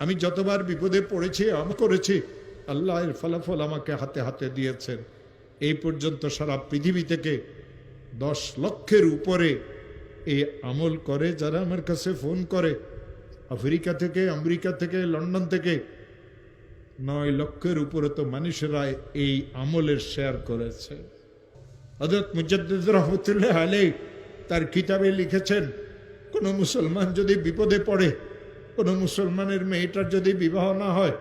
আমি যতবার বিপদে পড়েছি করেছি, আল্লাহ এর ফলাফল আমাকে হাতে হাতে দিয়েছেন। এই পর্যন্ত সারা পৃথিবী থেকে 10 লক্ষের উপরে এই আমল করে যারা আমার কাছে ফোন করে। আফ্রিকা থেকে, আমেরিকা থেকে, লন্ডন থেকে 9 লক্ষের উপরে তো মানুষেরা এই আমলের শেয়ার করেছে। হযরত মুজাদ্দিদ রহমতুল্লাহ আলাইহি তার কিতাবে লিখেছেন, কোন মুসলমান যদি বিপদে পড়ে, কোন মুসলমানের মেয়েটার যদি বিবাহ না হয়,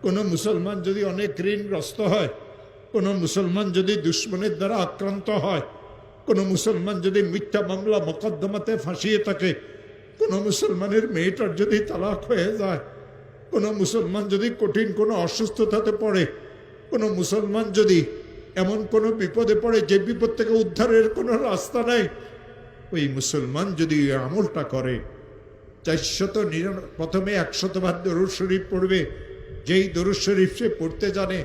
কোন মুসলমান যদি অনেক ঋণগ্রস্ত হয়, কোন মুসলমান যদি দুশ্মনের দ্বারা আক্রান্ত হয়, কোন মুসলমান যদি মিথ্যা মামলা মোকদ্দমাতে ফাঁসিয়ে থাকে, কোন মুসলমানের মেয়েটার যদি তালাক হয়ে যায়, কোন মুসলমান যদি কঠিন কোনো অসুস্থতাতে পড়ে, কোন মুসলমান যদি এমন কোনো বিপদে পড়ে যে বিপদ থেকে উদ্ধারের কোনো রাস্তা নাই, ওই মুসলমান যদি আমলটা করে 499 প্রথমে 100 বার দরুদ শরীফ পড়বে। যেই দরুদ শরীফ সে পড়তে জানে,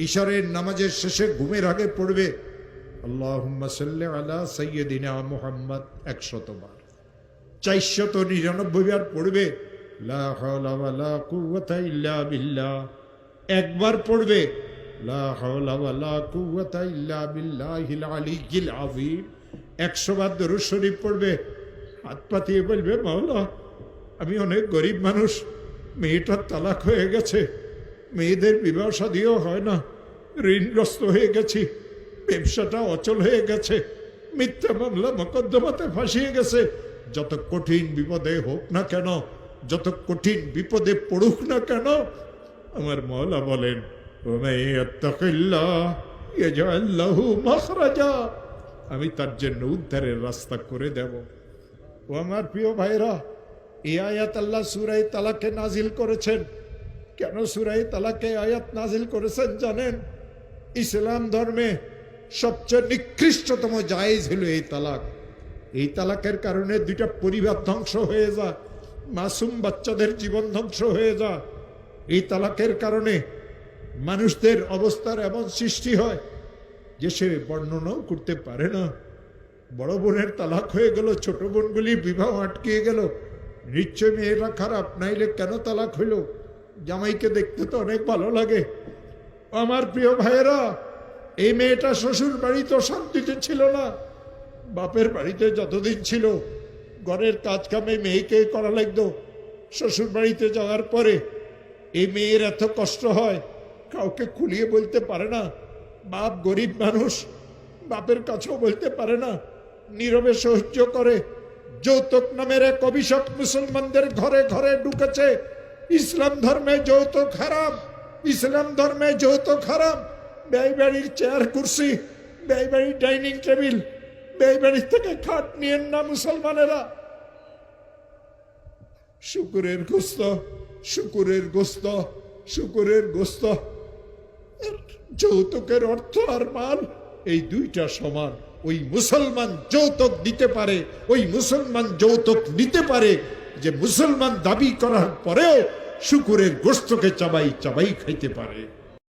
ইশারের নামাজের শেষে ঘুমের আগে পড়বে আল্লাহুম্মা সাল্লি আলা সাইয়্যিদিনা মুহাম্মদ 100 বার। 499 বার পড়বে লা হাওলা ওয়ালা কুওয়াতা ইল্লা বিল্লাহ। একবার পড়বে লা হাওলা ওয়ালা কুওয়াতা ইল্লা বিল্লাহিল আলিয়্যিল আযীম। 100 বার দরুদ শরীফ পড়বে, হাত পাতিয়ে বলবে মাওলা আমি অনেক গরিব মানুষ, মেয়েটার তালাক হয়ে গেছে, মেয়েদের বিবাহ শাদীও হয় না, ঋণগ্রস্ত হয়ে গেছি, ব্যবসাটা অচল হয়ে গেছে, মিথ্যা মামলা মোকদ্দমাতে ফাঁসিয়ে গেছে। যত কঠিন বিপদে হোক না কেন, যত কঠিন বিপদে পড়ুক না কেন, আমার মওলা বলেন আমি তার জন্য উদ্ধারের রাস্তা করে দেব। ও আমার প্রিয় ভাইরা, এই আয়াত আল্লাহ সূরা তালাকে নাজিল করেছেন। কেন সূরা তালাকে আয়াত নাজিল করেছেন জানেন? ইসলাম ধর্মে সবচেয়ে নিকৃষ্টতম জায়েজ হলো এই তালাক। এই তালাকের কারণে 2টা পরিবার ধ্বংস হয়ে যায়, মাসুম বাচ্চাদের জীবন ধ্বংস হয়ে যায়। এই তালাকের কারণে মানুষদের অবস্থার এমন সৃষ্টি হয় যে সে বর্ণনাও করতে পারে না। বড় বোনের তালাক হয়ে গেল, ছোট বোনগুলি বিবাহ আটকিয়ে গেল। নিশ্চয় মেয়েরা খারাপ, নাইলে কেন তালাক হইল? জামাইকে দেখতে তো অনেক ভালো লাগে। আমার প্রিয় ভাইয়েরা, এই মেয়েটা শ্বশুর বাড়িতে শান্তিতে ছিল না, বাপের বাড়িতে যতদিন ছিল ঘরের কাজ কামে মেয়েকে করা লাগতো। শ্বশুর বাড়িতে যাওয়ার পরে এই মেয়ের এত কষ্ট হয়, কাউকে খুলিয়ে বলতে পারে না। বাপ গরিব মানুষ, বাপের কাছেও বলতে পারে না, নীরবে সহ্য করে। যৌতুক নামের এক অভিশাপ মুসলমানদের ঘরে ঘরে ঢুকেছে। ইসলাম ধর্মে যৌতুক হারাম, ইসলাম ধর্মে যৌতুক হারাম। ব্যয়বাড়ির চেয়ার কুর্সি, ব্যয়বাড়ির ডাইনিং টেবিল, ব্যয়বাড়ির থেকে খাট নিয়েন না মুসলমানেরা। শুকুরের গোস্ত, শুকুরের গোস্ত, শুকুরের গোস্ত। যৌতুকের অর্থ আর মাল এই 2টা সমান। ওই মুসলমান যৌতুক দিতে পারে, ওই মুসলমান যৌতুক নিতে পারে যে মুসলমান দাবি করার পরেও শুকুরের গোস্তকে চাবাই চাবাই খাইতে পারে।